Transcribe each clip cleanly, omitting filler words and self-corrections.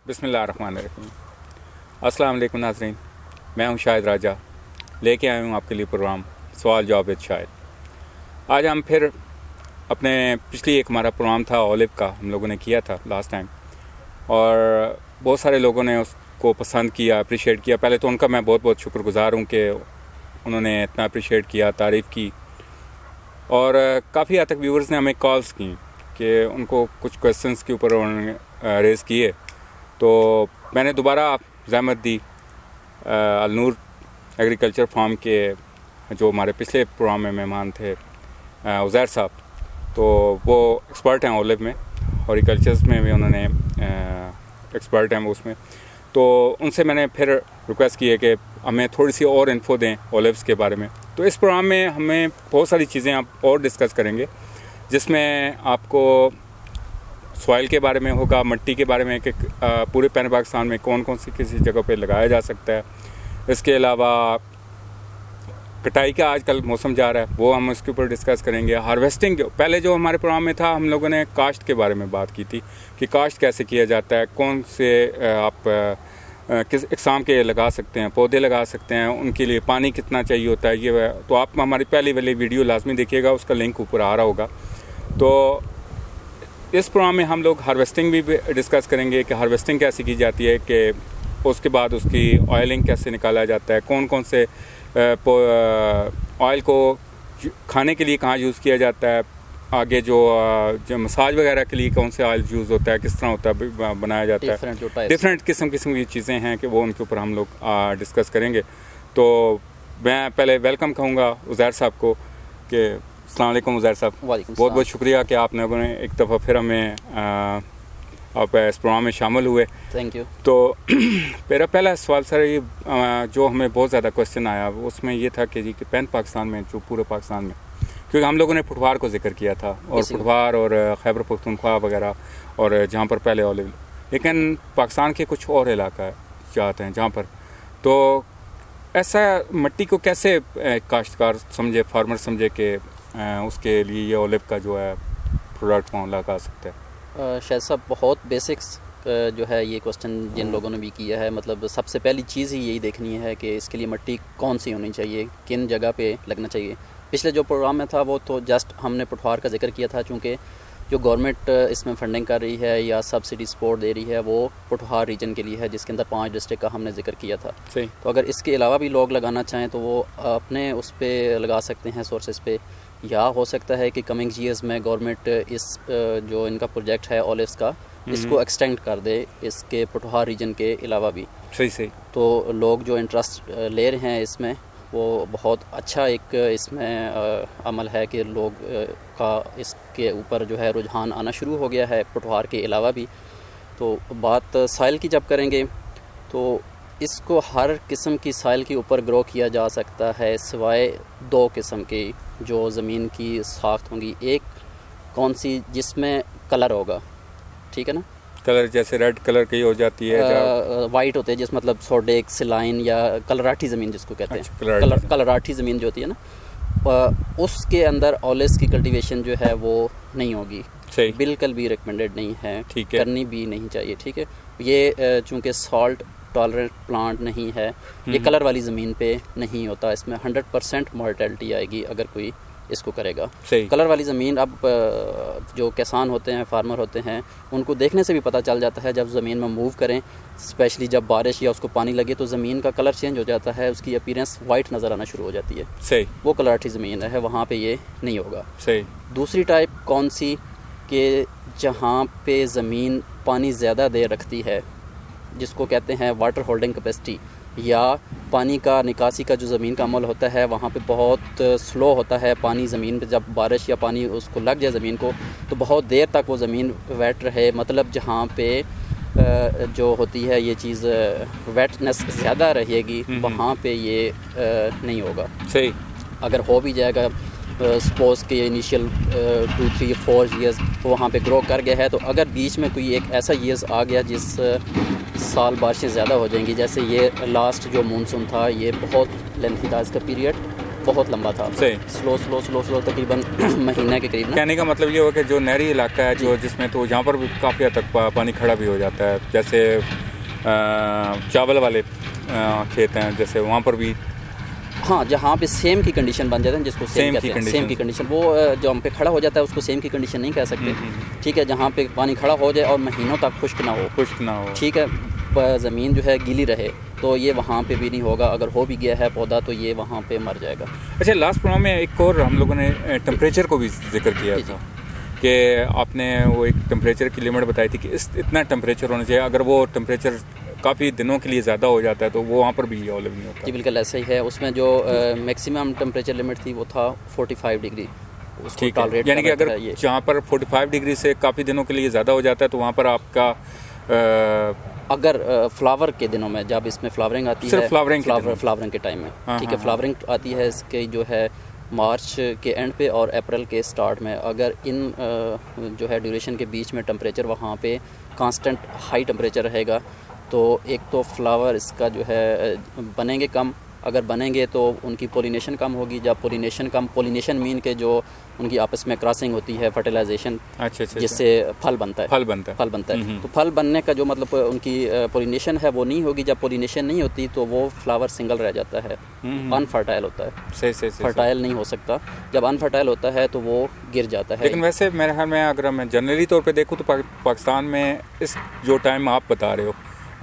बिस्मिल्लाहिर्रहमानिर्रहीम। अस्सलाम वालेकुम नाज़रीन, मैं हूं शाहिद राजा, लेके आया हूं आपके लिए प्रोग्राम सवाल जवाब विद शाहिद। आज हम फिर अपने पिछली एक हमारा प्रोग्राम था ओलिव का, हम लोगों ने किया था लास्ट टाइम, और बहुत सारे लोगों ने उसको पसंद किया, अप्रिशिएट किया। पहले तो उनका मैं बहुत बहुत शुक्रगुज़ार हूं कि उन्होंने इतना अप्रिशिएट किया, तारीफ़ की, और काफ़ी हद तक व्यूवर्स ने हमें कॉल्स की कि उनको कुछ क्वेश्चंस के ऊपर उन्होंने रेज़ किए। तो मैंने दोबारा ज़हमत दी अलनूर एग्रीकल्चर फार्म के जो हमारे पिछले प्रोग्राम में मेहमान थे उज़ैर साहब, तो वो एक्सपर्ट हैं ओलिव में, हॉर्टिकल्चर्स में भी उन्होंने एक्सपर्ट हैं वो उसमें। तो उनसे मैंने फिर रिक्वेस्ट की है कि हमें थोड़ी सी और इन्फो दें ओलिव्स के बारे में। तो इस प्रोग्राम में हमें बहुत सारी चीज़ें आप और डिस्कस करेंगे, जिसमें आपको सॉइल के बारे में होगा, मिट्टी के बारे में कि पूरे पैन पाकिस्तान में कौन कौन सी किसी जगह पे लगाया जा सकता है। इसके अलावा कटाई का आजकल मौसम जा रहा है, वो हम उसके ऊपर डिस्कस करेंगे। हार्वेस्टिंग, पहले जो हमारे प्रोग्राम में था हम लोगों ने काश्त के बारे में बात की थी कि काश्त कैसे किया जाता है, कौन से आप किस इकसाम के लगा सकते हैं, पौधे लगा सकते हैं, उनके लिए पानी कितना चाहिए होता है। ये तो आप हमारी पहली वाली वीडियो लाजमी देखिएगा, उसका लिंक ऊपर आ रहा होगा। तो इस प्रोग्राम में हम लोग हार्वेस्टिंग भी डिस्कस करेंगे कि हार्वेस्टिंग कैसे की जाती है, कि उसके बाद उसकी ऑयलिंग कैसे निकाला जाता है, कौन कौन से ऑयल को खाने के लिए कहाँ यूज़ किया जाता है, आगे जो मसाज वगैरह के लिए कौन से ऑयल यूज़ होता है, किस तरह होता है, बनाया जाता है। डिफरेंट किस्म की चीज़ें हैं कि वो उनके ऊपर हम लोग डिस्कस करेंगे। तो मैं पहले वेलकम कहूँगा उज़ैर साहब को कि अस्सलाम वालेकुम उज़ैर साहब, बहुत बहुत शुक्रिया कि आपने एक दफ़ा फिर हमें आप इस प्रोग्राम में शामिल हुए। Thank you. तो मेरा पहला सवाल सर, ये जो हमें बहुत ज़्यादा क्वेश्चन आया उसमें ये था कि जी कि पैन पाकिस्तान में, जो पूरे पाकिस्तान में, क्योंकि हम लोगों ने पुठवार को जिक्र किया था, और पुठवार और खैबर पख्तूनख्वा वगैरह, और जहाँ पर पहले ओलिव, लेकिन पाकिस्तान के कुछ और इलाका जाते हैं जहाँ पर, तो ऐसा मिट्टी को कैसे काश्तकार समझे, फार्मर समझे कि उसके लिए ये ओलिव का जो है प्रोडक्ट वहाँ लगा सकते हैं। शायद साहब, बहुत बेसिक्स जो है ये क्वेश्चन जिन लोगों ने भी किया है, मतलब सबसे पहली चीज़ ही यही देखनी है कि इसके लिए मिट्टी कौन सी होनी चाहिए, किन जगह पे लगना चाहिए। पिछले जो प्रोग्राम में था वो तो जस्ट हमने पुठवार का जिक्र किया था, चूँकि जो गवर्नमेंट इसमें फंडिंग कर रही है या सब्सिडी सपोर्ट दे रही है वो पुठवार रीजन के लिए है, जिसके अंदर 5 डिस्ट्रिक्ट का हमने जिक्र किया था। सही। तो अगर इसके अलावा भी लोग लगाना चाहें तो वो अपने उस पर लगा सकते हैं, सोर्सेज पे, या हो सकता है कि कमिंग ईयर्स में गवर्नमेंट इस जो इनका प्रोजेक्ट है ओलिव्स का, इसको एक्सटेंड कर दे इसके पुठवार रीजन के अलावा भी। सही। तो लोग जो इंटरेस्ट ले रहे हैं इसमें, वो बहुत अच्छा एक इसमें अमल है कि लोग का इसके ऊपर जो है रुझान आना शुरू हो गया है पुठवार के अलावा भी। तो बात साइल की जब करेंगे तो इसको हर किस्म की साइल के ऊपर ग्रो किया जा सकता है, सिवाय 2 किस्म की जो ज़मीन की साख्त होंगी। एक कौन सी, जिसमें कलर होगा, ठीक है ना, कलर जैसे रेड कलर की हो जाती है, वाइट होते हैं, जिस मतलब सोडेक, सिलाइन या कलराठी ज़मीन जिसको कहते हैं। अच्छा, कलराठी ज़मीन जो होती है ना, उसके अंदर ओलिव्स की कल्टीवेशन जो है वो नहीं होगी। सही। बिल्कुल भी रिकमेंडेड नहीं है, ठीक है, करनी भी नहीं चाहिए। ठीक है, ये चूँकि सॉल्ट टॉलरेंट प्लांट नहीं है, ये कलर वाली ज़मीन पे नहीं होता, इसमें 100% मॉर्टेलिटी आएगी अगर कोई इसको करेगा। सही। कलर वाली ज़मीन, अब जो किसान होते हैं, फार्मर होते हैं, उनको देखने से भी पता चल जाता है, जब ज़मीन में मूव करें, स्पेशली जब बारिश या उसको पानी लगे, तो ज़मीन का कलर चेंज हो जाता है, उसकी अपीयरेंस वाइट नज़र आना शुरू हो जाती है। सही। वो कलराठी ज़मीन है, वहाँ पे ये नहीं होगा। सही। दूसरी टाइप कौन सी, कि जहाँ पे ज़मीन पानी ज़्यादा देर रखती है, जिसको कहते हैं वाटर होल्डिंग कैपेसिटी, या पानी का निकासी का जो ज़मीन का अमल होता है वहाँ पे बहुत स्लो होता है पानी ज़मीन पे। जब बारिश या पानी उसको लग जाए ज़मीन को, तो बहुत देर तक वो ज़मीन वेट रहे, मतलब जहाँ पे जो होती है ये चीज़ वेटनेस ज़्यादा रहेगी, वहाँ पे ये नहीं होगा। सही। अगर हो भी जाएगा, सपोज़ के इनिशियल 2, 3, 4 ईयर्स वहाँ पे ग्रो कर गया है, तो अगर बीच में कोई एक ऐसा ईयर्स आ गया जिस साल बारिशें ज़्यादा हो जाएंगी, जैसे ये लास्ट जो मानसून था ये बहुत लेंथी था इसका पीरियड, बहुत लंबा था, सही। स्लो तकरीबन महीने के करीब ना। कहने का मतलब ये हो कि जो नहरी इलाका है जो जिसमें तो यहाँ पर भी काफ़ी हद तक पानी खड़ा भी हो जाता है, जैसे चावल वाले खेत हैं जैसे वहाँ पर भी। हाँ, जहाँ पे सेम की कंडीशन बन जाते हैं, जिसको सेम कहते हैं, सेम की कंडीशन, वो जो हम पे खड़ा हो जाता है उसको सेम की कंडीशन नहीं कह सकते। ठीक है, जहाँ पे पानी खड़ा हो जाए और महीनों तक खुश्क ना हो, ठीक है, ज़मीन जो है गीली रहे, तो ये वहाँ पे भी नहीं होगा। अगर हो भी गया है पौधा तो ये वहाँ पे मर जाएगा। अच्छा, लास्ट प्रोग्राम में एक और हम लोगों ने टेम्परेचर को भी जिक्र किया था कि आपने वो एक टेम्परेचर की लिमिट बताई थी कि इतना टेम्परेचर होना चाहिए। अगर वो टेम्परेचर काफ़ी दिनों के लिए ज़्यादा हो जाता है तो वो वहाँ पर भी ऑलिव नहीं होता। जी बिल्कुल ऐसा ही है। उसमें जो मैक्सिमम टेम्परेचर लिमिट थी वो था 45 डिग्री। उसको टॉलरेट, यानी कि अगर जहाँ पर 45 डिग्री से काफ़ी दिनों के लिए ज़्यादा हो जाता है तो वहाँ पर आपका अगर फ्लावर के दिनों में, जब इसमें फ्लावरिंग आती है, फ्लावरिंग के टाइम में, ठीक है, फ्लावरिंग आती है इसके जो है मार्च के एंड पे और अप्रैल के स्टार्ट में, अगर इन जो है ड्यूरेशन के बीच में टेम्परेचर वहाँ पे कांस्टेंट हाई टेम्परेचर रहेगा तो एक तो फ्लावर इसका जो है बनेंगे कम। अगर बनेंगे तो उनकी पोलिनेशन कम होगी। जब पोलिनेशन मीन के जो उनकी आपस में क्रॉसिंग होती है, फर्टिलाइजेशन, जिससे फल बनता है। तो फल बनने का जो मतलब उनकी पोलिनेशन है वो नहीं होगी। जब पोलिनेशन नहीं होती तो वो फ्लावर सिंगल रह जाता है, अनफर्टाइल होता है, फर्टाइल नहीं हो सकता। जब अनफर्टाइल होता है तो वो गिर जाता है। लेकिन वैसे मेरे ख्याल में अगर मैं जनरली तौर पे देखूँ तो पाकिस्तान में इस जो टाइम आप बता रहे हो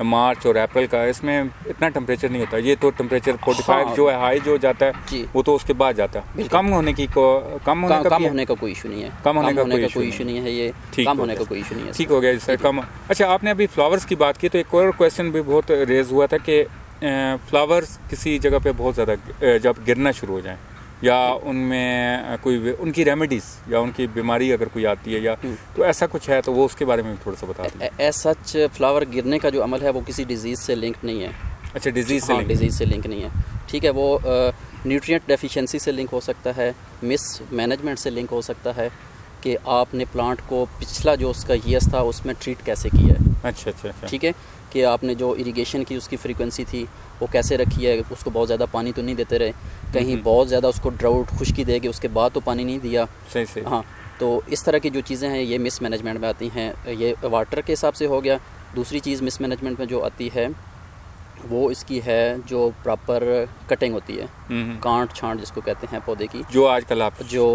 मार्च और अप्रैल का, इसमें इतना टेम्परेचर नहीं होता। ये तो टेम्परेचर 45 जो है हाई जो जाता है वो तो उसके बाद जाता है। कम होने का कोई इशू नहीं है। कम होने का कोई इशू नहीं है। ये कम होने का कोई इशू नहीं है। ठीक हो गया सर, कम। अच्छा, आपने अभी फ्लावर्स की बात की तो एक और क्वेश्चन भी बहुत रेज हुआ था कि फ्लावर्स किसी जगह पे बहुत ज़्यादा जब गिरना शुरू हो जाएं या उनमें कोई उनकी रेमेडीज़ या उनकी बीमारी अगर कोई आती है या तो ऐसा कुछ है तो वो उसके बारे में थोड़ा सा बता दें। ऐसा सच फ्लावर गिरने का जो अमल है वो किसी डिजीज़ से लिंक नहीं है। अच्छा, डिजीज़ से लिंक नहीं है। ठीक है, वो न्यूट्रिएंट डेफिशिएंसी से लिंक हो सकता है, मिस मैनेजमेंट से लिंक हो सकता है कि आपने प्लांट को पिछला जो उसका ईयर्स था उसमें ट्रीट कैसे किया है। अच्छा। ठीक है, कि आपने जो इरिगेशन की उसकी फ्रीक्वेंसी थी वो कैसे रखी है। उसको बहुत ज़्यादा पानी तो नहीं देते रहे, कहीं बहुत ज़्यादा उसको ड्राउट खुश्की दे के उसके बाद तो पानी नहीं दिया। सही। हाँ, तो इस तरह की जो चीज़ें हैं ये मिस मैनेजमेंट में आती हैं। ये वाटर के हिसाब से हो गया। दूसरी चीज़ मिस मैनेजमेंट में जो आती है वो इसकी है जो प्रॉपर कटिंग होती है, कांट छांट जिसको कहते हैं पौधे की, जो आजकल आप जो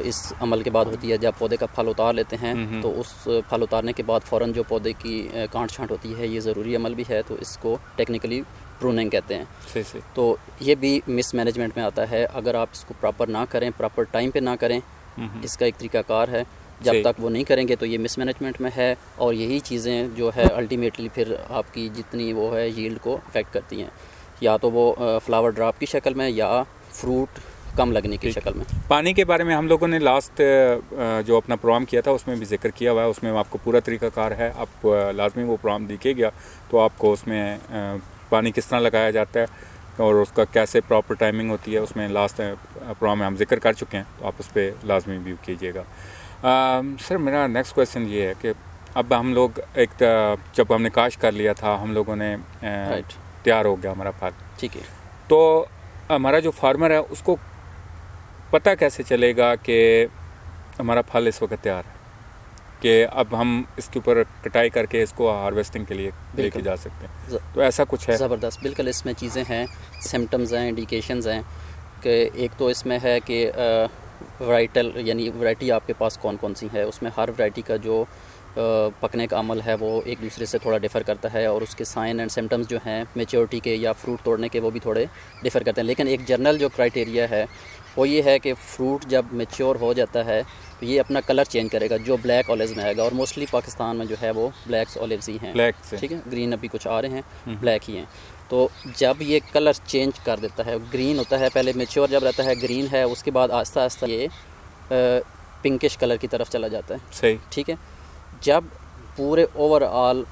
इस अमल के बाद होती है। जब पौधे का फल उतार लेते हैं तो उस फल उतारने के बाद फ़ौरन जो पौधे की कांट छांट होती है, ये ज़रूरी अमल भी है। तो इसको टेक्निकली प्रूनिंग कहते हैं। सही। तो ये भी मिस मैनेजमेंट में आता है। अगर आप इसको प्रॉपर ना करें, प्रॉपर टाइम पे ना करें, इसका एक तरीकाकार है। जब तक वो नहीं करेंगे तो ये मिसमैनेजमेंट में है और यही चीज़ें जो है अल्टीमेटली फिर आपकी जितनी वो है यील्ड को अफेक्ट करती हैं, या तो वो फ्लावर ड्रॉप की शक्ल में या फ्रूट कम लगने की शक्ल में। पानी के बारे में हम लोगों ने लास्ट जो अपना प्रोग्राम किया था उसमें भी जिक्र किया हुआ है, उसमें आपको पूरा तरीकाकार है। आप लाजमी वो प्रोग्राम देखे गया तो आपको उसमें पानी किस तरह लगाया जाता है और उसका कैसे प्रॉपर टाइमिंग होती है, उसमें लास्ट प्रोग्राम में हम जिक्र कर चुके हैं, तो आप उस पर लाजमी व्यू कीजिएगा। सर, मेरा नेक्स्ट क्वेश्चन ये है कि अब हम लोग जब हमने काश कर लिया था, हम लोगों ने तैयार हो गया हमारा फल, ठीक है, तो हमारा जो फार्मर है उसको पता कैसे चलेगा कि हमारा फल इस वक्त तैयार है, कि अब हम इसके ऊपर कटाई करके इसको हार्वेस्टिंग के लिए लेके जा सकते हैं? तो ऐसा कुछ है? ज़बरदस्त, बिल्कुल इसमें चीज़ें हैं, सिम्टम्स हैं, इंडिकेशंस हैं कि एक तो इसमें है कि वैराइटल यानी वैरायटी आपके पास कौन कौन सी है। उसमें हर वैरायटी का जो पकने का अमल है वो एक दूसरे से थोड़ा डिफ़र करता है और उसके साइन एंड सिम्टम्स जो हैं मैच्योरिटी के या फ्रूट तोड़ने के वो भी थोड़े डिफ़र करते हैं। लेकिन एक जनरल जो क्राइटेरिया है वो ये है कि फ्रूट जब मैच्योर हो जाता है तो ये अपना कलर चेंज करेगा, जो ब्लैक ऑलिव्स में आएगा। और मोस्टली पाकिस्तान में जो है वो ब्लैक ऑलिव्स ही हैं, ठीक है, ग्रीन अभी कुछ आ रहे हैं, ब्लैक ही हैं। तो जब ये कलर चेंज कर देता है, ग्रीन होता है पहले, मैच्योर जब रहता है ग्रीन है, उसके बाद आहिस्ता आहिस्ता ये पिंकिश कलर की तरफ चला जाता है। सही, ठीक है। जब पूरे ओवरऑल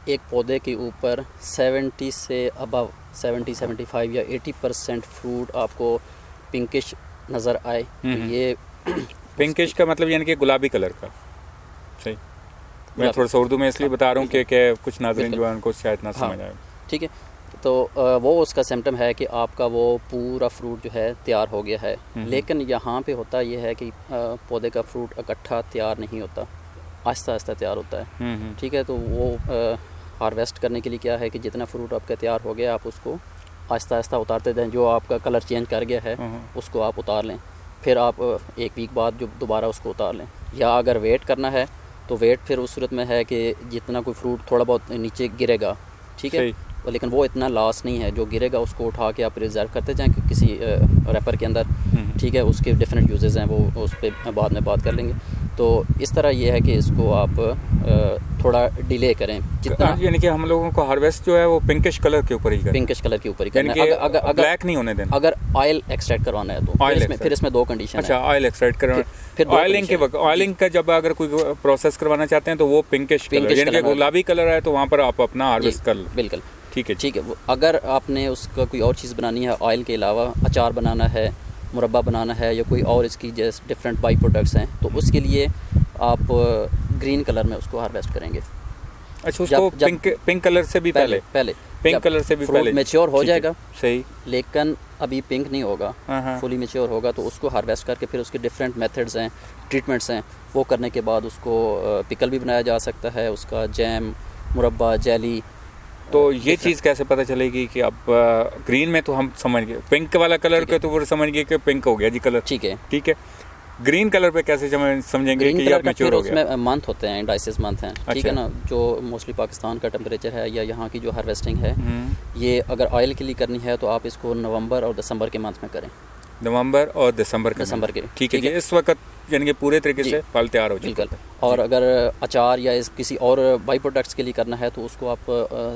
एक पौधे के ऊपर 70 से अबव 70, 75 या 80% फ्रूट आपको पिंकिश नज़र आए तो ये पिंकिश का मतलब यानी कि गुलाबी कलर का। सही, मैं थोड़ा सा उर्दू में इसलिए बता रहा हूँ कि कुछ नाज़रीन जो है उनको शायद ना समझ आए। ठीक है, तो वो उसका सिम्टम है कि आपका वो पूरा फ्रूट जो है तैयार हो गया है। लेकिन यहाँ पे होता ये है कि पौधे का फ्रूट इकट्ठा तैयार नहीं होता, आहिस्ता आहिस्ता तैयार होता है। ठीक है, तो वो हार्वेस्ट करने के लिए क्या है कि जितना फ्रूट आपका तैयार हो गया आप उसको आहिस्ता आहिस्ता उतारते जाएं। जो आपका कलर चेंज कर गया है उसको आप उतार लें, फिर आप 1 वीक बाद जो दोबारा उसको उतार लें। या अगर वेट करना है तो वेट फिर उस सूरत में है कि जितना कोई फ्रूट थोड़ा बहुत नीचे गिरेगा, ठीक है, लेकिन वो इतना लॉस नहीं है। जो गिरेगा उसको उठा के आप रिजर्व करते जाएं किसी रैपर के अंदर, ठीक है। उसके डिफरेंट यूजेस हैं, वो उस पर बाद में बात कर लेंगे। तो इस तरह ये है कि इसको आप थोड़ा डिले करें जितना, यानी कि हम लोगों को हार्वेस्ट जो है वो पिंकिश कलर के ऊपर ही करना, पिंकिश कलर के ऊपर ही करना है, अगर ब्लैक नहीं होने देना। अगर ऑयल एक्सट्रैक्ट करवाना है तो फिर इसमें 2 कंडीशन है। अच्छा, ऑयल एक्सट्रैक्ट करवाना, फिर ऑयलिंग के वक्त, ऑयलिंग का जब अगर कोई प्रोसेस करवाना चाहते हैं तो वो पिंकिश कलर, यानी कि गुलाबी कलर है तो वहाँ पर आप अपना हार्वेस्ट कर लो। बिल्कुल ठीक है, ठीक है। अगर आपने उसका कोई और चीज़ बनानी है ऑयल के अलावा, अचार बनाना है, मुरब्बा बनाना है, या कोई और इसकी जैसे डिफरेंट बाई प्रोडक्ट्स हैं, तो उसके लिए आप ग्रीन कलर में उसको हार्वेस्ट करेंगे। अच्छा, उसको पिंक कलर से भी पहले पिंक कलर से भी पहले मैच्योर हो जाएगा, सही, लेकिन अभी पिंक नहीं होगा, फुली मैच्योर होगा, तो उसको हार्वेस्ट करके फिर उसके डिफरेंट मेथड्स हैं, ट्रीटमेंट्स हैं, वो करने के बाद उसको पिकल भी बनाया जा सकता है, उसका जैम, मुरब्बा, जेली। तो ये चीज़ कैसे पता चलेगी कि अब ग्रीन में तो हम समझ गए, पिंक वाला कलर के तो वो समझ गए कि पिंक हो गया जी कलर, ठीक है, ठीक है। ग्रीन कलर पे कैसे समझेंगे कि ये मैच्योर हो गया? उसमें मंथ होते हैं, इंडाइसिस मंथ हैं, ठीक है ना। जो मोस्टली पाकिस्तान का टेम्परेचर है या यहाँ की जो हार्वेस्टिंग है, ये अगर ऑयल के लिए करनी है तो आप इसको नवंबर और दिसंबर के मंथ में करें। नवंबर और दिसंबर के, ठीक है जी। इस वक्त यानी कि पूरे तरीके से फल तैयार हो चुका है। और अगर अचार या किसी और बाई प्रोडक्ट्स के लिए करना है तो उसको आप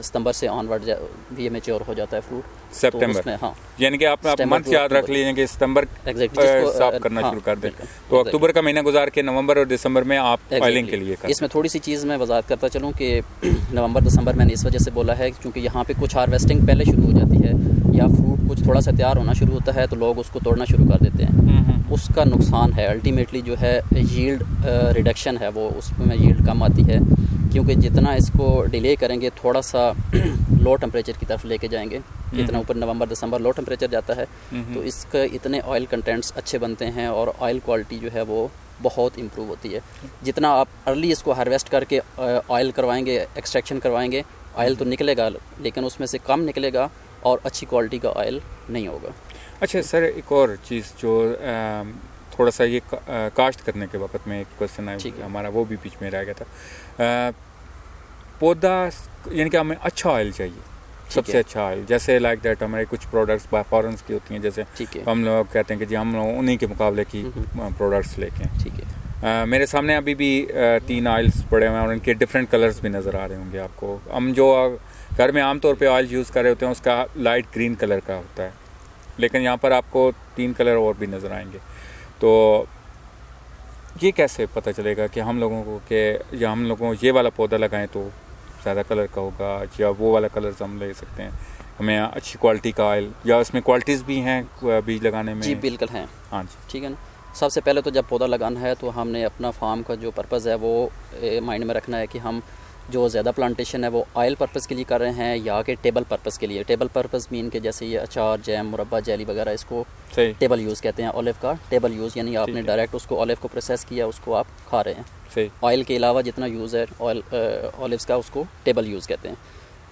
सितंबर से ऑनवर्ड ये मैच्योर हो जाता है फ्रूट, सितंबर में। हाँ, यानी कि आप मंथ याद रख लीजिए कि सितंबर साफ करना शुरू कर दें, तो अक्टूबर का महीना गुजार के नवंबर और दिसंबर में आप ऑयलिंग के लिए करें। इसमें थोड़ी सी चीज़ मैं वजाहत करता चलूँ कि नवंबर दिसंबर मैंने इस वजह से बोला है क्योंकि यहाँ पे कुछ हार्वेस्टिंग पहले शुरू हो जाती है, या फ्रूट कुछ थोड़ा सा तैयार होना शुरू होता है तो लोग उसको तोड़ना शुरू कर देते हैं। उसका नुकसान है, अल्टीमेटली जो है यील्ड रिडक्शन है, वो उसमें यील्ड कम आती है, क्योंकि जितना इसको डिले करेंगे थोड़ा सा लो टेम्परेचर की तरफ लेके जाएंगे, जितना ऊपर नवंबर दिसंबर लो टेम्परेचर जाता है तो इसका इतने ऑयल कंटेंट्स अच्छे बनते हैं और ऑयल क्वालिटी जो है वो बहुत इम्प्रूव होती है। जितना आप अर्ली इसको हार्वेस्ट करके ऑयल करवाएंगे, एक्सट्रैक्शन करवाएंगे, ऑयल तो निकलेगा लेकिन उसमें से कम निकलेगा और अच्छी क्वालिटी का ऑयल नहीं होगा। अच्छा सर, एक और चीज़ जो थोड़ा सा ये काश्त करने के वक्त में एक क्वेश्चन आया हमारा, वो भी बीच में रह गया था। पौधा यानी कि हमें अच्छा ऑयल चाहिए, सबसे अच्छा ऑयल, जैसे लाइक दैट हमारे कुछ प्रोडक्ट्स फॉरेंस की होती हैं, जैसे हम लोग कहते हैं कि जी हम लोग उन्हीं के मुकाबले की प्रोडक्ट्स लेके हैं। ठीक है, मेरे सामने अभी भी 3 ऑयल्स पड़े हुए हैं और उनके डिफरेंट कलर्स भी नज़र आ रहे होंगे आपको। हम जो घर में आमतौर पे ऑयल यूज़ कर रहे होते हैं उसका लाइट ग्रीन कलर का होता है, लेकिन यहाँ पर आपको 3 कलर और भी नज़र आएंगे। तो ये कैसे पता चलेगा कि हम लोगों को कि या हम लोगों को ये वाला पौधा लगाएं तो ज़्यादा कलर का होगा, या वो वाला कलर हम ले सकते हैं, हमें अच्छी क्वालिटी का ऑयल, या उसमें क्वालिटीज़ भी हैं बीज लगाने में? जी बिल्कुल हैं। हाँ जी, ठीक है ना। सबसे पहले तो जब पौधा लगाना है तो हमने अपना फार्म का जो पर्पज़ है वो माइंड में रखना है कि हम जो ज़्यादा प्लांटेशन है वो ऑयल पर्पज़ के लिए कर रहे हैं या कि टेबल पर्पज़ के लिए। टेबल पर्पज़ मीन के जैसे ये अचार, जैम, मुरब्बा, जेली वगैरह, इसको टेबल यूज़ कहते हैं। ऑलिव का टेबल यूज़ यानी आपने डायरेक्ट उसको ऑलिव को प्रोसेस किया, उसको आप खा रहे हैं। ऑयल के अलावा जितना यूज़ है ऑयल ऑलिव्स का, उसको टेबल यूज़ कहते हैं।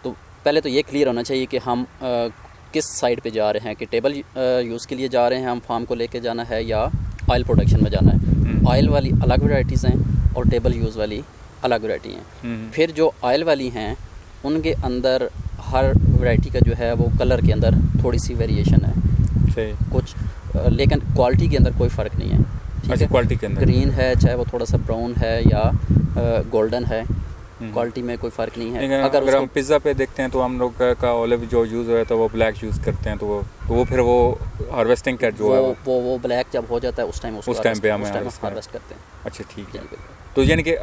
तो पहले तो ये क्लियर होना चाहिए कि हम किस साइड पे जा रहे हैं, कि टेबल यूज़ के लिए जा रहे हैं, हम फार्म को लेके जाना है, या ऑयल प्रोडक्शन में जाना है। ऑयल वाली अलग वैराइटीज़ हैं और टेबल यूज़ वाली अलग वैरायटी हैं। फिर जो ऑयल वाली हैं उनके अंदर हर वैरायटी का जो है वो कलर के अंदर थोड़ी सी वेरिएशन है कुछ, लेकिन क्वालिटी के अंदर कोई फ़र्क नहीं है। अच्छा, क्वालिटी के अंदर ग्रीन है चाहे वो थोड़ा सा ब्राउन है या गोल्डन है, क्वालिटी में कोई फ़र्क नहीं है। अगर हम पिज़्ज़ा पे देखते हैं तो हम लोग का ऑलिव जो यूज़ हुआ है तो वो ब्लैक यूज़ करते हैं, तो वो फिर वो हार्वेस्टिंग का जो है वो ब्लैक जब हो जाता है उस टाइम पे हम हार्वेस्ट करते हैं। अच्छा ठीक है, तो यानी कि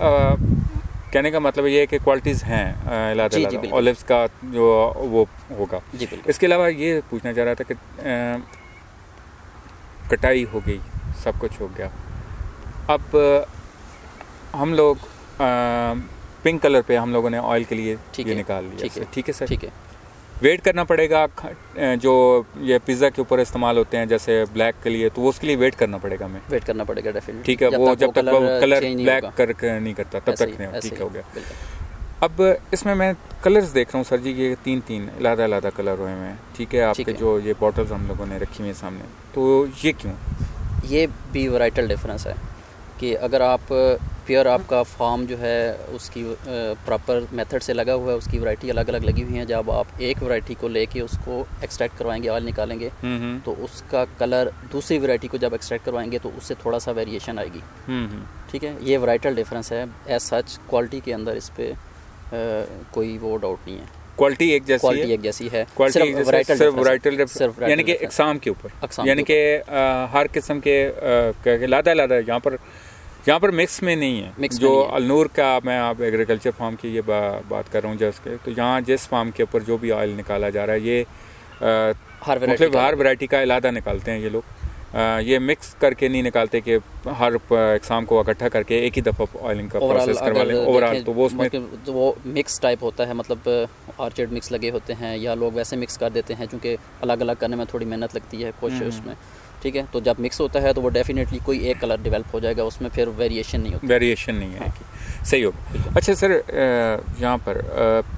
कहने का मतलब ये है कि क्वालिटीज़ हैं अलग-अलग ऑलिव्स का जो वो होगा। इसके अलावा ये पूछना चाह रहा था कि कटाई हो गई, सब कुछ हो गया, अब हम लोग पिंक कलर पे हम लोगों ने ऑयल के लिए ये निकाल लिया। ठीक है सर, ठीक है। वेट करना पड़ेगा जो ये पिज़्ज़ा के ऊपर इस्तेमाल होते हैं जैसे ब्लैक के लिए, तो वो उसके लिए वेट करना पड़ेगा हमें? वेट करना पड़ेगा डेफिनेटली। ठीक है, वो जब तक वो कलर ब्लैक कर नहीं करता तब तक नहीं। ठीक हो गया। अब इसमें मैं कलर्स देख रहा हूँ सर जी, ये तीन अलग कलर हुए हैं। ठीक है, आपके जो ये बॉटल्स हम लोगों ने रखी हुई है सामने, तो ये क्यों? ये भी वैराइटल डिफरेंस है कि अगर आप प्योर आपका फार्म जो है उसकी प्रॉपर मेथड से लगा हुआ है, उसकी वैरायटी अलग अलग लगी हुई है। जब आप एक वैरायटी को लेके उसको एक्सट्रैक्ट करवाएंगे, ऑयल निकालेंगे, तो उसका कलर दूसरी वैरायटी को जब एक्सट्रैक्ट करवाएंगे तो उससे थोड़ा सा वेरिएशन आएगी। ठीक है, ये वैराइटल डिफरेंस है। एज सच क्वालिटी के अंदर इस पर कोई वो डाउट नहीं है, क्वालिटी एक जैसी है। सिर्फ वैराइटल यानी कि इकसाम के ऊपर, यानी कि हर किस्म के लादा यहाँ पर मिक्स में नहीं है। जो अलनूर का मैं आप एग्रीकल्चर फार्म की ये बात कर रहा हूँ जैसे, तो यहाँ जिस फार्म के ऊपर जो भी ऑयल निकाला जा रहा है ये हर वैरायटी का इलादा निकालते हैं ये लोग। ये मिक्स करके नहीं निकालते कि हर इकसाम को इकट्ठा करके एक ही दफ़ा ऑयलिंग का प्रोसेस करवा लें ओवरऑल। तो वो उसमें तो वो मिक्स टाइप होता है, मतलब ऑर्चर्ड मिक्स लगे होते हैं या लोग वैसे मिक्स कर देते हैं, क्योंकि अलग अलग करने में थोड़ी मेहनत लगती है कुछ उसमें। ठीक है, तो जब मिक्स होता है तो वो डेफिनेटली कोई एक कलर डेवलप हो जाएगा, उसमें फिर वेरिएशन नहीं होती। वेरिएशन नहीं है। सही होगा। अच्छा सर, यहाँ पर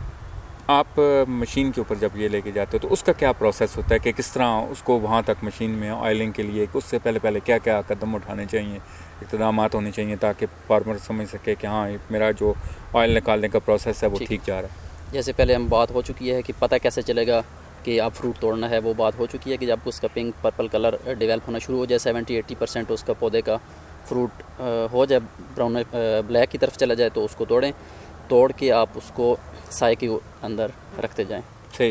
आप मशीन के ऊपर जब ये लेके जाते हो तो उसका क्या प्रोसेस होता है कि किस तरह उसको वहाँ तक मशीन में ऑयलिंग के लिए उससे पहले क्या क्या कदम उठाने चाहिए, इक़दाम होने चाहिए ताकि फार्मर समझ सके कि हाँ मेरा जो ऑयल निकालने का प्रोसेस है वो ठीक जा रहा है? जैसे पहले हम बात हो चुकी है कि पता कैसे चलेगा कि आप फ्रूट तोड़ना है, वो बात हो चुकी है कि जब उसका पिंक पर्पल कलर डेवलप होना शुरू हो जाए, 70-80% उसका पौधे का फ्रूट हो जाए, ब्राउन ब्लैक की तरफ चला जाए, तो उसको तोड़ के आप उसको साए के अंदर रखते जाएं।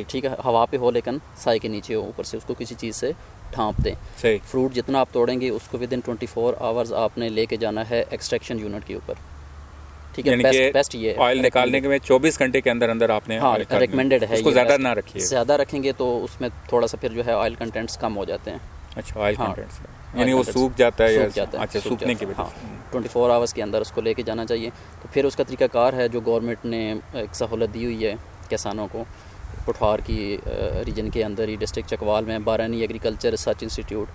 ठीक है, हवा पे हो लेकिन साए के नीचे हो, ऊपर से उसको किसी चीज़ से ढाँप दें। फ्रूट जितना आप तोड़ेंगे उसको विदिन 24 आवर्स आपने लेके जाना है एक्सट्रैक्शन यूनिट के ऊपर। ठीक है, बेस्ट ये ऑयल निकालने के में 24 घंटे के अंदर आपने, हाँ रिकमेंडेड है। उसको ज़्यादा ना रखिए, ज़्यादा रखेंगे तो उसमें थोड़ा सा फिर जो है ऑयल कंटेंट्स कम हो जाते हैं। अच्छा, ऑयल कंटेंट्स यानी वो सूख जाता है? अच्छा, सूखने की वजह से 24 आवर्स के अंदर उसको लेके जाना चाहिए। तो फिर उसका तरीकाकार है जो गवर्नमेंट ने एक सहूलत दी हुई है किसानों को, पुठार की रीजन के अंदर ही डिस्ट्रिक्ट चकवाल में बारानी एग्रीकल्चर रिसर्च इंस्टीट्यूट,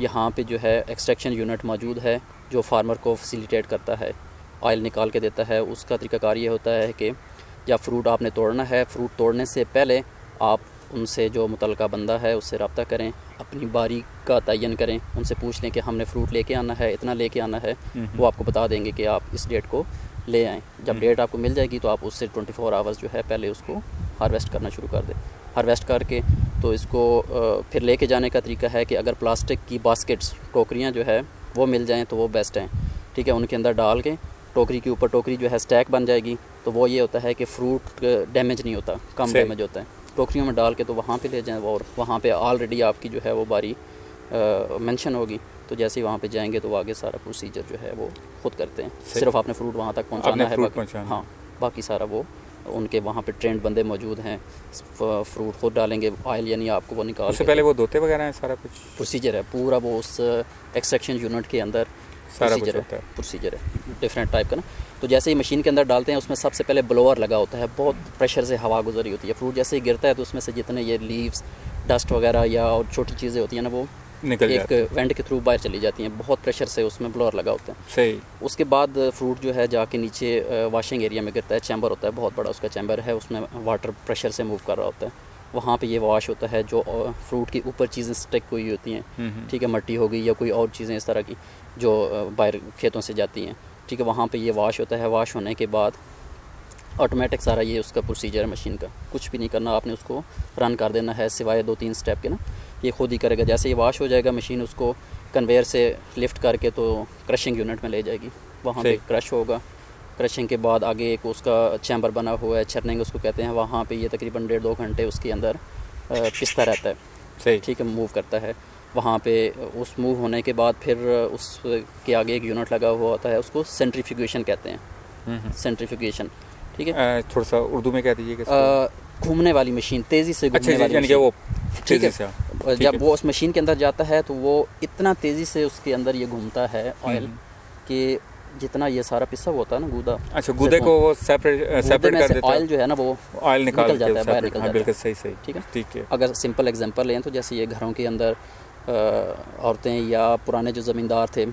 यहाँ पे जो है एक्सट्रैक्शन यूनिट मौजूद है जो फार्मर को फैसिलिटेट करता है, ऑयल निकाल के देता है। उसका तरीकाकार ये होता है कि जब फ्रूट आपने तोड़ना है, फ्रूट तोड़ने से पहले आप उनसे जो मुतलका बंदा है उससे रब्ता करें, अपनी बारी का तयन करें, उनसे पूछ लें कि हमने फ्रूट लेके आना है, इतना लेके आना है। वो आपको बता देंगे कि आप इस डेट को ले आएँ। जब डेट आपको मिल जाएगी तो आप उससे 24 आवर्स जो है पहले उसको हार्वेस्ट करना शुरू कर दें। हार्वेस्ट करके तो इसको फिर लेके जाने का तरीका है कि अगर प्लास्टिक की बास्केट्स, टोकरियाँ जो है वो मिल जाएँ तो वो बेस्ट हैं। ठीक है, उनके अंदर डाल के टोकरी के ऊपर टोकरी जो है स्टैक बन जाएगी, तो वो ये होता है कि फ्रूट डैमेज नहीं होता, कम डैमेज होता है। टोकरियों में डाल के तो वहाँ पे ले जाएं, और वहाँ पे ऑलरेडी आपकी जो है वो बारी मेंशन होगी, तो जैसे ही वहाँ पे जाएंगे तो आगे सारा प्रोसीजर जो है वो खुद करते हैं। सिर्फ आपने फ्रूट वहाँ तक पहुँचाना है, हाँ बाकी सारा वो उनके वहाँ पे ट्रेंड बंदे मौजूद हैं, फ्रूट खुद डालेंगे, ऑयल यानी आपको वो निकाल उससे पहले वो धोते वगैरह हैं, सारा कुछ प्रोसीजर है पूरा, वो उस एक्सट्रैक्शन यूनिट के अंदर प्रोसीजर है डिफरेंट टाइप का ना। तो जैसे ही मशीन के अंदर डालते हैं उसमें सबसे पहले ब्लोअर लगा होता है, बहुत प्रेशर से हवा गुजरी होती है। फ्रूट जैसे ही गिरता है तो उसमें से जितने ये लीव्स, डस्ट वगैरह या और छोटी चीज़ें होती हैं ना, वो निकल एक वेंट के थ्रू बाहर चली जाती हैं, बहुत प्रेशर से उसमें ब्लोअर लगा होता है। सही। उसके बाद फ्रूट जो है जाके नीचे वॉशिंग एरिया में गिरता है, चैम्बर होता है, बहुत बड़ा उसका चैम्बर है, उसमें वाटर प्रेशर से मूव कर रहा होता है। वहाँ पे ये वॉश होता है, जो फ्रूट के ऊपर चीज़ें स्टिक हुई होती हैं, ठीक है, मट्टी हो गई या कोई और चीज़ें इस तरह की जो बाहर खेतों से जाती हैं, ठीक है, वहाँ पे ये वॉश होता है। वॉश होने के बाद ऑटोमेटिक सारा ये उसका प्रोसीजर है मशीन का, कुछ भी नहीं करना, आपने उसको रन कर देना है सिवाय 2-3 स्टेप के ना, ये खुद ही करेगा। जैसे ये वॉश हो जाएगा मशीन उसको कन्वेयर से लिफ्ट करके तो क्रशिंग यूनिट में ले जाएगी, वहाँ पे क्रश होगा। क्रशिंग के बाद आगे एक उसका चैम्बर बना हुआ है, चर्निंग उसको कहते हैं, वहाँ पे ये तकरीबन 1.5-2 घंटे उसके अंदर पिसता रहता है, सही, ठीक है, मूव करता है। वहाँ पे उस मूव होने के बाद फिर उसके आगे एक यूनिट लगा हुआ होता है, उसको सेंट्रीफ्यूगेशन कहते हैं, सेंट्रीफ्यूगेशन, ठीक है। थोड़ा सा उर्दू में कह दीजिए। घूमने वाली मशीन, तेज़ी से घूमने वाली मशीन, वो ठीक है। जब वो उस मशीन के अंदर जाता है तो वो इतना तेज़ी से उसके अंदर ये घूमता है ऑयल कि जितना ये सारा पिसा हुआ होता है ना गूदा, अच्छा, गूदे को वो सेपरेट कर देता है, ऑयल जो है ना वो ऑयल निकल जाता है, बाहर निकल जाता है। बिल्कुल सही सही, ठीक है। ठीक है। अगर सिंपल एग्जांपल लें तो जैसे ये घरों के अंदर औरतें या पुराने जो ज़मींदार थे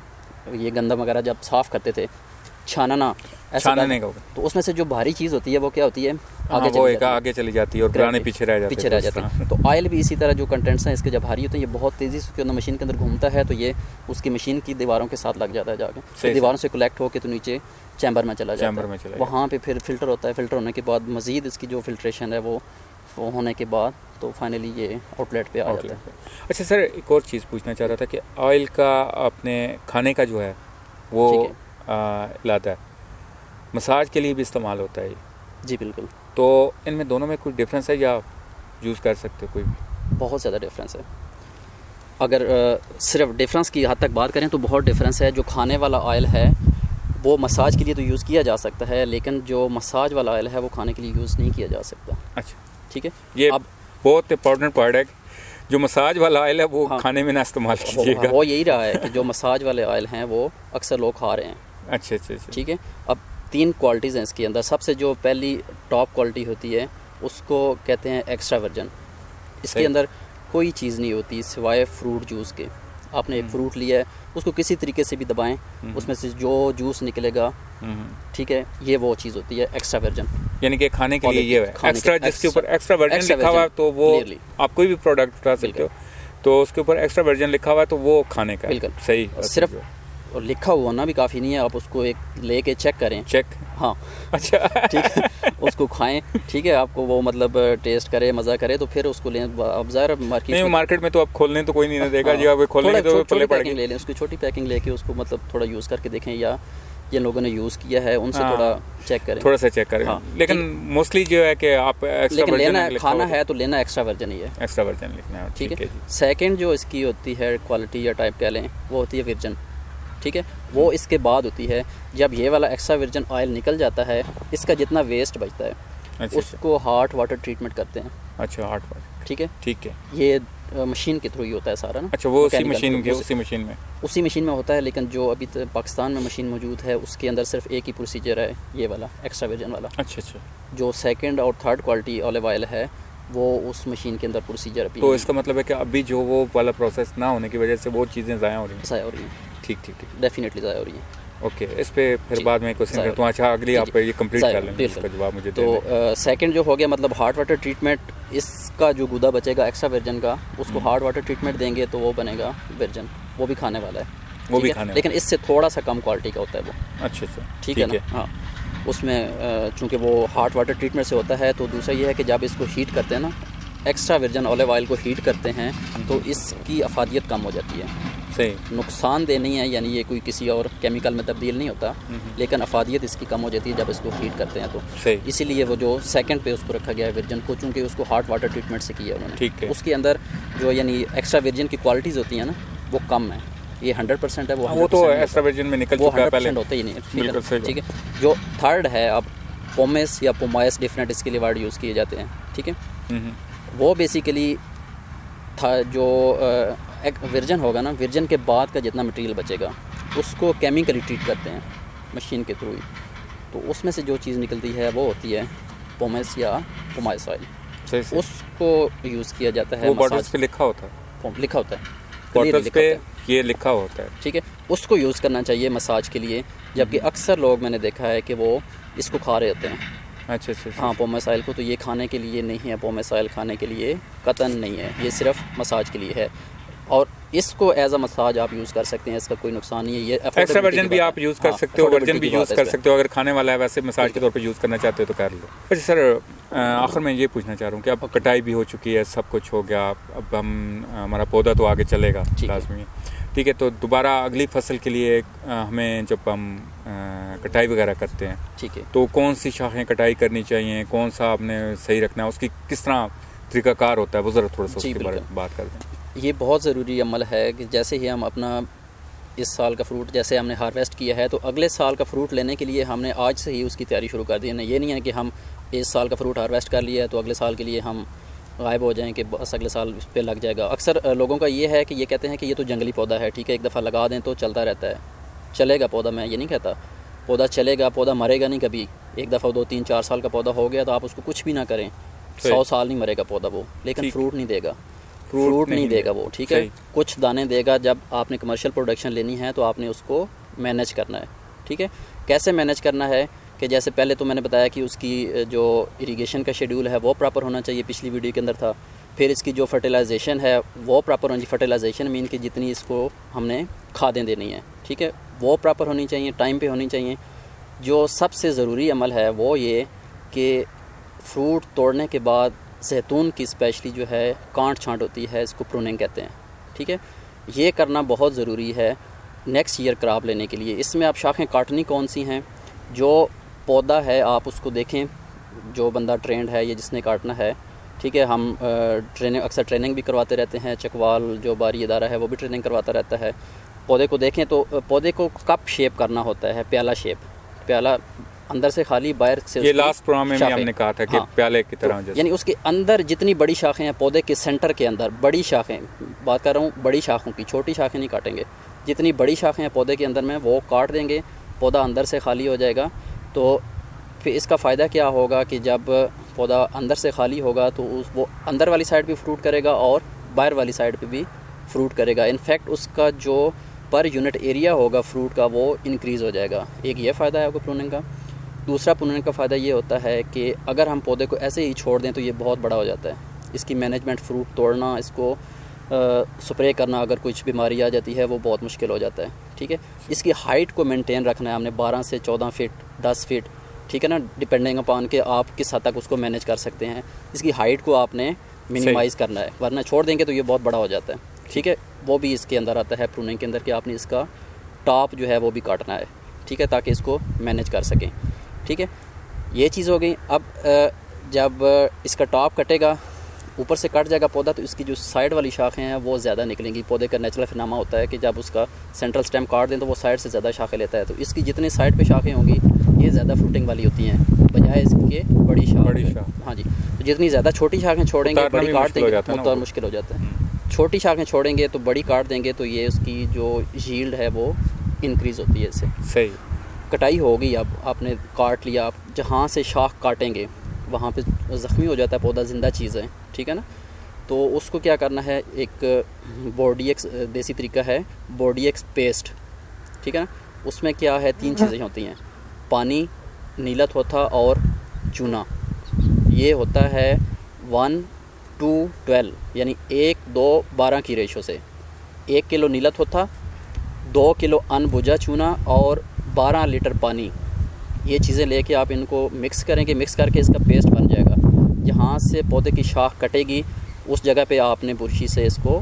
ये गंदम वगैरह जब साफ़ करते थे, छानना छानने का होगा, तो उसमें से जो भारी चीज़ होती है वो क्या होती है, आगे चली जाती है और पुराने पीछे रह जाते हैं। तो ऑयल भी इसी तरह जो कंटेंट्स हैं इसके जब भारी होते हैं ये बहुत तेज़ी से उसके अंदर मशीन के अंदर घूमता है, तो ये उसकी मशीन की दीवारों के साथ लग जाता है जाके, तो दीवारों से कलेक्ट होकर तो नीचे चैम्बर में चला जाता है, वहाँ पे फिर फ़िल्टर होता है। फ़िल्टर होने के बाद मज़ीद इसकी जो फिल्ट्रेशन है वो होने के बाद तो फाइनली ये आउटलेट पे आ जाता है। अच्छा सर, एक और चीज़ पूछना चाह रहा था कि ऑयल का अपने खाने का जो है वो लाता है, मसाज के लिए भी इस्तेमाल होता है? जी बिल्कुल। तो इनमें दोनों में कुछ डिफरेंस है या यूज़ कर सकते हो कोई भी? बहुत ज़्यादा डिफरेंस है। अगर सिर्फ डिफरेंस की हद तक बात करें तो बहुत डिफरेंस है। जो खाने वाला ऑयल है वो मसाज के लिए तो यूज़ किया जा सकता है, लेकिन जो मसाज वाला ऑयल है वो खाने के लिए यूज़ नहीं किया जा सकता। अच्छा, ठीक है। ये अब बहुत इंपॉर्टेंट पॉइंट है, जो मसाज वाला ऑयल है वो खाने में ना इस्तेमाल कीजिएगा। वो यही रहा है कि जो मसाज वाले ऑयल हैं वो अक्सर लोग खा रहे हैं। अच्छा अच्छा अच्छा, ठीक है। अब 3 क्वालिटीज़ हैं इसके अंदर। सबसे जो पहली टॉप क्वालिटी होती है उसको कहते हैं एक्स्ट्रा वर्जन। इसके अंदर कोई चीज़ नहीं होती सिवाय फ्रूट जूस के। आपने एक फ्रूट लिया है, उसको किसी तरीके से भी दबाएं, उसमें से जो जूस निकलेगा, ठीक है, ये वो चीज़ होती है एक्स्ट्रा वर्जन। यानी कि खाने के लिए ये है एक्स्ट्रा, जिसके ऊपर एक्स्ट्रा वर्जन लिखा हुआ है तो वो आप कोई भी प्रोडक्ट उठा सकते हो तो उसके ऊपर एक्स्ट्रा वर्जन लिखा हुआ है तो वो खाने का। बिल्कुल सही। सिर्फ लिखा हुआ ना भी काफ़ी नहीं है, आप उसको एक लेके चेक करें। चेक, हाँ अच्छा ठीक है, उसको खाएं, ठीक है, आपको वो मतलब टेस्ट करे, मज़ा करे तो फिर उसको लें। अब ज़ाहिर मार्केट में तो आप खोलने तो कोई नहीं देगा जी, आप खोलने तो पल्ले पड़ गए। ले लें, उसकी छोटी पैकिंग लेके उसको मतलब थोड़ा यूज़ करके देखें, या जिन लोगों ने यूज़ किया है उनसे थोड़ा चेक करें, थोड़ा सा चेक करें। लेकिन मोस्टली जो है कि आप एक्स्ट्रा वर्जन लेना खाना है तो लेना एक्स्ट्रा वर्जन ही है, एक्स्ट्रा वर्जन लिखना है। ठीक है। सेकंड जो इसकी होती है क्वालिटी या टाइप कह लें, वो होती है वर्जन। ठीक है, वो इसके बाद होती है जब ये वाला एक्स्ट्रा वर्जन ऑयल निकल जाता है, इसका जितना वेस्ट बचता है उसको हॉट वाटर ट्रीटमेंट करते हैं। अच्छा, हॉट वाटर, ठीक है, ठीक है। ये मशीन के थ्रू ही होता है सारा ना। अच्छा, वो उसी मशीन में होता है, लेकिन जो अभी पाकिस्तान में मशीन मौजूद है उसके अंदर सिर्फ एक ही प्रोसीजर है, ये वाला एक्स्ट्रा वर्जन वाला। अच्छा अच्छा। जो सेकंड और थर्ड क्वालिटी ऑलिव ऑयल है वो उस मशीन के अंदर प्रोसीजर अभी। तो इसका मतलब है कि अभी जो वो वाला प्रोसेस ना होने की वजह से वो चीज़ें ज़ाया हो रही हैं। ठीक, डेफिनेटली ज़ाया हो रही हैं। ओके, इस पे फिर बाद में क्वेश्चन करता हूँ। अच्छा, अगली आप ये कंप्लीट कर लेंगे, इसका जवाब मुझे तो सेकंड जो हो गया मतलब हॉट वाटर ट्रीटमेंट, इसका जो गुदा बचेगा एक्स्ट्रा वर्जन का उसको हॉट वाटर ट्रीटमेंट देंगे तो वो बनेगा वर्जन, वो भी खाने वाला है, वो भी खाने, लेकिन इससे थोड़ा सा कम क्वालिटी का होता है वो। अच्छा अच्छा, ठीक है ना। हाँ, उसमें चूँकि वो हॉट वाटर ट्रीटमेंट से होता है तो दूसरा ये है कि जब इसको हीट करते हैं ना, एक्स्ट्रा वर्जन ऑलिव ऑयल को हीट करते हैं तो इसकी अफादियत कम हो जाती है। सही, नुकसानदेह नहीं है, यानी ये कोई किसी और केमिकल में तब्दील नहीं होता, लेकिन अफादियत इसकी कम हो जाती है जब इसको हीट करते हैं तो। इसीलिए वो जो सेकंड पे उसको रखा गया है वर्जन को, चूँकि उसको हॉट वाटर ट्रीटमेंट से किया उन्होंने। ठीक है। उसके अंदर जो यानी एक्स्ट्रा वर्जन की क्वालिटीज़ होती हैं ना वो कम है। ये 100% है, वो तो एक्स्ट्रा वर्जन में निकल चुका है पहले, 100% होते ही नहीं। ठीक है। जो थर्ड है, अब पोमेस या पोमाइस, डिफरेंट इसके लिए वर्ड यूज़ किए जाते हैं। ठीक है, वो बेसिकली था जो एक वर्जन होगा ना, वर्जन के बाद का जितना मटेरियल बचेगा उसको केमिकली ट्रीट करते हैं मशीन के थ्रू ही, तो उसमें से जो चीज़ निकलती है वो होती है पोमेस या पोमाइस ऑयल। उसको यूज़ किया जाता है। वो बॉटल्स पे लिखा होता है, लिखा होता है बॉटल्स पे ये लिखा होता है। ठीक है, उसको यूज़ करना चाहिए मसाज के लिए, जबकि अक्सर लोग मैंने देखा है कि वो इसको खा रहे होते हैं। अच्छा अच्छा। हाँ, पोमेस ऑयल को, तो ये खाने के लिए नहीं है, पोमेस ऑयल खाने के लिए कतन नहीं है, ये सिर्फ मसाज के लिए है। और इसको एज अ मसाज आप यूज़ कर सकते हैं, इसका कोई नुकसान नहीं है। ये एक्स्ट्रा वर्जन भी आप यूज़ कर सकते हो, वर्जन भी यूज़ कर सकते हो, अगर खाने वाला है वैसे मसाज के तौर पे यूज़ करना चाहते हो तो कर लो। अच्छा सर, आखिर में ये पूछना चाह रहा हूँ कि अब कटाई भी हो चुकी है, सब कुछ हो गया, अब हमारा पौधा तो आगे चलेगा लाजमी, ठीक है, तो दोबारा अगली फसल के लिए हमें जब हम कटाई वगैरह करते हैं, ठीक है, तो कौन सी शाखें कटाई करनी चाहिए, कौन सा आपने सही रखना है, उसकी किस तरह तरीकाकार होता है, वो ज़रा थोड़ा सा उसके बारे में बात कर दें। ये बहुत ज़रूरी अमल है कि जैसे ही हम अपना इस साल का फ्रूट जैसे हमने हार्वेस्ट किया है, तो अगले साल का फ्रूट लेने के लिए हमने आज से ही उसकी तैयारी शुरू कर दी है। ये नहीं है कि हम इस साल का फ्रूट हार्वेस्ट कर लिया है तो अगले साल के लिए हम गायब हो जाएं कि बस अगले साल इस पे लग जाएगा। अक्सर लोगों का ये है कि ये कहते हैं कि ये तो जंगली पौधा है, ठीक है, एक दफ़ा लगा दें तो चलता रहता है, चलेगा पौधा, मैं ये नहीं कहता, पौधा चलेगा, पौधा मरेगा नहीं कभी। एक दफ़ा 2-3-4 साल का पौधा हो गया तो आप उसको कुछ भी ना करें, 100 साल नहीं मरेगा पौधा वो, लेकिन फ्रूट नहीं देगा, फ्रूट नहीं देगा वो, ठीक है। कुछ दाने देगा। जब आपने कमर्शियल प्रोडक्शन लेनी है तो आपने उसको मैनेज करना है, ठीक है। कैसे मैनेज करना है कि जैसे पहले तो मैंने बताया कि उसकी जो इरिगेशन का शेड्यूल है वो प्रॉपर होना चाहिए, पिछली वीडियो के अंदर था। फिर इसकी जो फर्टिलाइजेशन है वो प्रॉपर होनी चाहिए। फर्टिलाइजेशन मीन कि जितनी इसको हमने खादें देनी है, ठीक है, वो प्रॉपर होनी चाहिए, टाइम पे होनी चाहिए। जो सबसे ज़रूरी अमल है वो ये कि फ्रूट तोड़ने के बाद जैतून की स्पेशली जो है कांट छांट होती है, इसको प्रूनिंग कहते हैं, ठीक है। ये करना बहुत ज़रूरी है नेक्स्ट ईयर क्रॉप लेने के लिए। इसमें आप शाखें काटनी कौन सी हैं, जो पौधा है आप उसको देखें, जो बंदा ट्रेंड है या जिसने काटना है, ठीक है। हम अक्सर ट्रेनिंग भी करवाते रहते हैं, चकवाल जो बारी इदारा है वो भी ट्रेनिंग करवाता रहता है। पौधे को देखें तो पौधे को कप शेप करना होता है, प्याला शेप, प्याला अंदर से खाली, बाहर से ये लास्ट प्रोग्राम में हमने कहा था कि प्याले की तरह, तो यानी उसके अंदर जितनी बड़ी शाखें हैं पौधे के सेंटर के अंदर, बड़ी शाखें बात कर रहा हूँ, बड़ी शाखों की, छोटी शाखें नहीं काटेंगे। जितनी बड़ी शाखें हैं पौधे के अंदर में वो काट देंगे, पौधा अंदर से खाली हो जाएगा। तो फिर इसका फ़ायदा क्या होगा कि जब पौधा अंदर से खाली होगा तो वो अंदर वाली साइड भी फ्रूट करेगा और बाहर वाली साइड पे भी फ्रूट करेगा। इनफैक्ट उसका जो पर यूनिट एरिया होगा फ्रूट का वो इंक्रीज़ हो जाएगा। एक ये फ़ायदा है आपको प्रूनिंग का। दूसरा प्रूनिंग का फ़ायदा ये होता है कि अगर हम पौधे को ऐसे ही छोड़ दें तो ये बहुत बड़ा हो जाता है। इसकी मैनेजमेंट, फ्रूट तोड़ना, इसको स्प्रे करना, अगर कुछ बीमारी आ जाती है वो बहुत मुश्किल हो जाता है, ठीक है। इसकी हाइट को मेंटेन रखना है हमने 12 से 14 फीट, 10 फीट, ठीक है ना, डिपेंडिंग अपॉन के आप किस हद तक उसको मैनेज कर सकते हैं। इसकी हाइट को आपने मिनिमाइज़ करना है, वरना छोड़ देंगे तो ये बहुत बड़ा हो जाता है, ठीक है। वो भी इसके अंदर आता है प्रूनिंग के अंदर कि आपने इसका टॉप जो है वो भी काटना है, ठीक है, ताकि इसको मैनेज कर सकें, ठीक है। ये चीज़ हो गई। अब जब इसका टॉप कटेगा, ऊपर से कट जाएगा पौधा, तो इसकी जो साइड वाली शाखें हैं वो ज़्यादा निकलेंगी। पौधे का नेचुरल फिनामा होता है कि जब उसका सेंट्रल स्टेम काट दें तो वो साइड से ज़्यादा शाखें लेता है। तो इसकी जितनी साइड पे शाखें होंगी ये ज़्यादा फ्रूटिंग वाली होती हैं बजाय इसके बड़ी शाख। हाँ जी, तो जितनी ज़्यादा छोटी शाखें छोड़ेंगे, बड़ी काट देंगे तो मुश्किल हो जाता है। छोटी शाखें छोड़ेंगे तो बड़ी काट देंगे तो ये उसकी जो यील्ड है वो इंक्रीज़ होती है इससे। सही। कटाई हो गई, अब आपने काट लिया, आप जहाँ से शाख काटेंगे वहाँ पे ज़ख्मी हो जाता है पौधा, ज़िंदा चीज़ है, ठीक है ना। तो उसको क्या करना है, एक बोर्डिएक्स देसी तरीका है, बोर्डिएक्स पेस्ट, ठीक है ना। उसमें क्या है, 3 चीज़ें होती हैं, पानी, नीला थोथा और चूना। ये होता है 1:12, यानी 1:2:12 की रेशो से। 1 किलो नीला थोथा, 2 किलो अनबुझा चूना और 12 लीटर पानी। ये चीज़ें लेके आप इनको मिक्स करेंगे, मिक्स करके इसका पेस्ट बन जाएगा। जहाँ से पौधे की शाख कटेगी उस जगह पे आपने बुरशी से इसको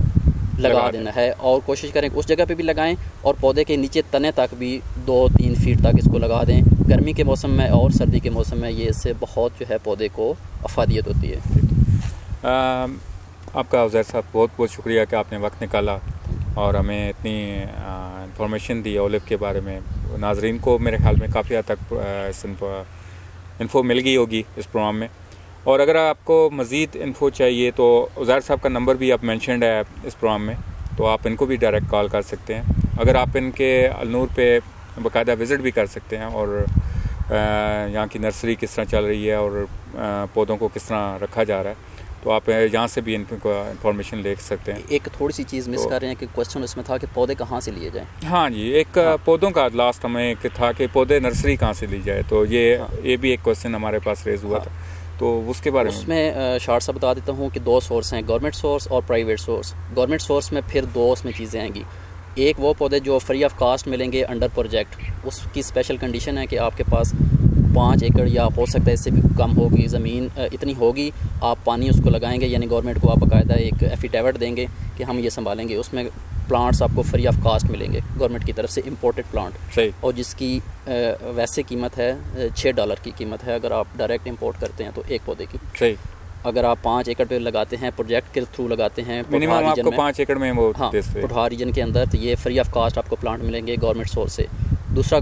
लगा देना है, और कोशिश करें उस जगह पे भी लगाएं और पौधे के नीचे तने तक भी 2-3 फीट तक इसको लगा दें। गर्मी के मौसम में और सर्दी के मौसम में ये इससे बहुत जो है पौधे को अफादियत होती है। आपका उज़ैर साहब बहुत बहुत शुक्रिया कि आपने वक्त निकाला और हमें इतनी इंफॉर्मेशन दी ओलिव के बारे में। नाजरीन को मेरे ख्याल में काफ़ी हद तक इन्फो मिल गई होगी इस प्रोग्राम में। और अगर आपको मज़ीद इन्फो चाहिए तो उज़ैर साहब का नंबर भी अब मेंशन्ड है इस प्रोग्राम में, तो आप इनको भी डायरेक्ट कॉल कर सकते हैं। अगर आप इनके अलनूर पे बाकायदा विज़िट भी कर सकते हैं और यहाँ की नर्सरी किस तरह चल रही है और पौधों को किस तरह रखा जा रहा है, तो आप यहाँ से भी इनको इन्फॉर्मेशन ले सकते हैं। एक थोड़ी सी चीज़ मिस कर रहे हैं कि क्वेश्चन उसमें था कि पौधे कहाँ से लिए जाएँ। हाँ जी, एक पौधों का लास्ट हमें एक था कि पौधे नर्सरी कहाँ से ली जाए, तो ये भी एक क्वेश्चन हमारे पास रेज हुआ था, तो उसके बारे में उसमें शॉर्ट सा बता देता हूँ कि 2 सोर्स हैं, गवर्नमेंट सोर्स और प्राइवेट सोर्स। गवर्नमेंट सोर्स में फिर 2 उसमें चीज़ें आएंगी। एक वो पौधे जो फ्री ऑफ कास्ट मिलेंगे अंडर प्रोजेक्ट, उसकी स्पेशल कंडीशन है कि आपके पास 5 एकड़ या हो सकता है इससे भी कम होगी ज़मीन, इतनी होगी, आप पानी उसको लगाएंगे, यानी गवर्नमेंट को आप बाकायदा एक एफिडेविट देंगे कि हम ये संभालेंगे। उसमें प्लांट्स आपको फ्री ऑफ कास्ट मिलेंगे गवर्नमेंट की तरफ से, इम्पोर्टेड प्लांट, और जिसकी वैसे कीमत है $6 की कीमत है अगर आप डायरेक्ट इंपोर्ट करते हैं तो एक पौधे की। सही। अगर आप 5 एकड़ पे लगाते हैं, प्रोजेक्ट के थ्रू लगाते हैं, मिनिमम आपको 5 एकड़ में वो, हाँ, पुठार रीजन के अंदर, तो ये फ्री ऑफ कास्ट आपको प्लांट मिलेंगे गवर्नमेंट सोर्स से। दूसरा,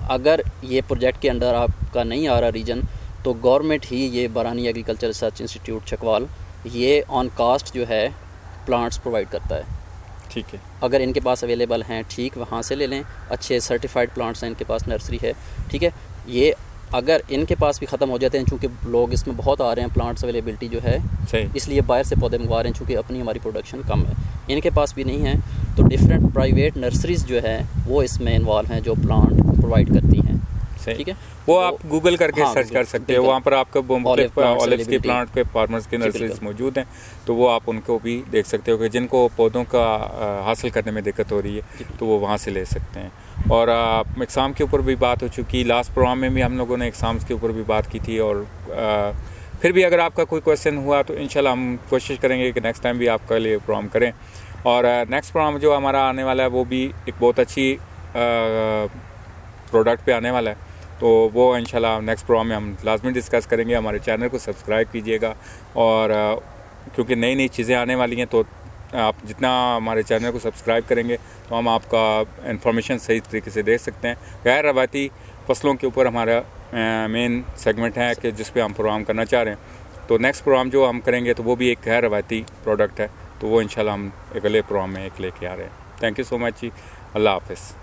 अगर ये प्रोजेक्ट के अंदर आपका नहीं आ रहा रीजन, तो गवर्नमेंट ही ये बारानी एग्रीकल्चर रिसर्च इंस्टीट्यूट चकवाल ये ऑन कास्ट जो है प्लांट्स प्रोवाइड करता है। ठीक है। अगर इनके पास अवेलेबल हैं ठीक, वहाँ से ले लें। अच्छे सर्टिफाइड प्लांट्स हैं इनके पास, नर्सरी है, ठीक है। ये अगर इनके पास भी ख़त्म हो जाते हैं, चूँकि लोग इसमें बहुत आ रहे हैं, प्लांट्स अवेलेबिलिटी जो है सही, इसलिए बाहर से पौधे मंगवा रहे हैं, चूँकि अपनी हमारी प्रोडक्शन कम है, इनके पास भी नहीं है, तो डिफरेंट प्राइवेट नर्सरीज़ जो है वो इसमें इन्वॉल्व हैं, जो प्लांट प्रोवाइड करती हैं, ठीक है। वो आप गूगल करके हाँ, सर्च कर सकते हो, बिल्कुल। वहाँ पर आपका Olive plants ऑलिव्स के availability। प्लांट के फार्मर्स के नर्सरीज बिल्कुल। मौजूद हैं, तो वो आप उनको भी देख सकते हो कि जिनको पौधों का हासिल करने में दिक्कत हो रही है तो वो वहाँ से ले सकते हैं। और एग्ज़ाम के ऊपर भी बात हो चुकी, लास्ट प्रोग्राम में भी हम लोगों ने एग्ज़ाम्स के ऊपर भी बात की थी। और फिर भी अगर आपका कोई क्वेश्चन हुआ तो इंशाल्लाह हम कोशिश करेंगे कि नेक्स्ट टाइम भी आपके लिए प्रोग्राम करें। और नेक्स्ट प्रोग्राम जो हमारा आने वाला है वो भी एक बहुत अच्छी प्रोडक्ट पे आने वाला है, तो वो इंशाल्लाह नेक्स्ट प्रोग्राम में हम लाजमी डिस्कस करेंगे। हमारे चैनल को सब्सक्राइब कीजिएगा, और क्योंकि नई नई चीज़ें आने वाली हैं, तो आप जितना हमारे चैनल को सब्सक्राइब करेंगे तो हम आपका इन्फॉर्मेशन सही तरीके से दे सकते हैं। गैर रवायती फसलों के ऊपर हमारा मेन सेगमेंट है कि जिस पे हम प्रोग्राम करना चाह रहे हैं, तो नेक्स्ट प्रोग्राम जो हम करेंगे तो वो भी एक गैर रवायती प्रोडक्ट है, तो वो इंशाल्लाह हम अगले प्रोग्राम में एक लेके आ रहे हैं। थैंक यू सो मच जी, अल्लाह हाफ़िज़।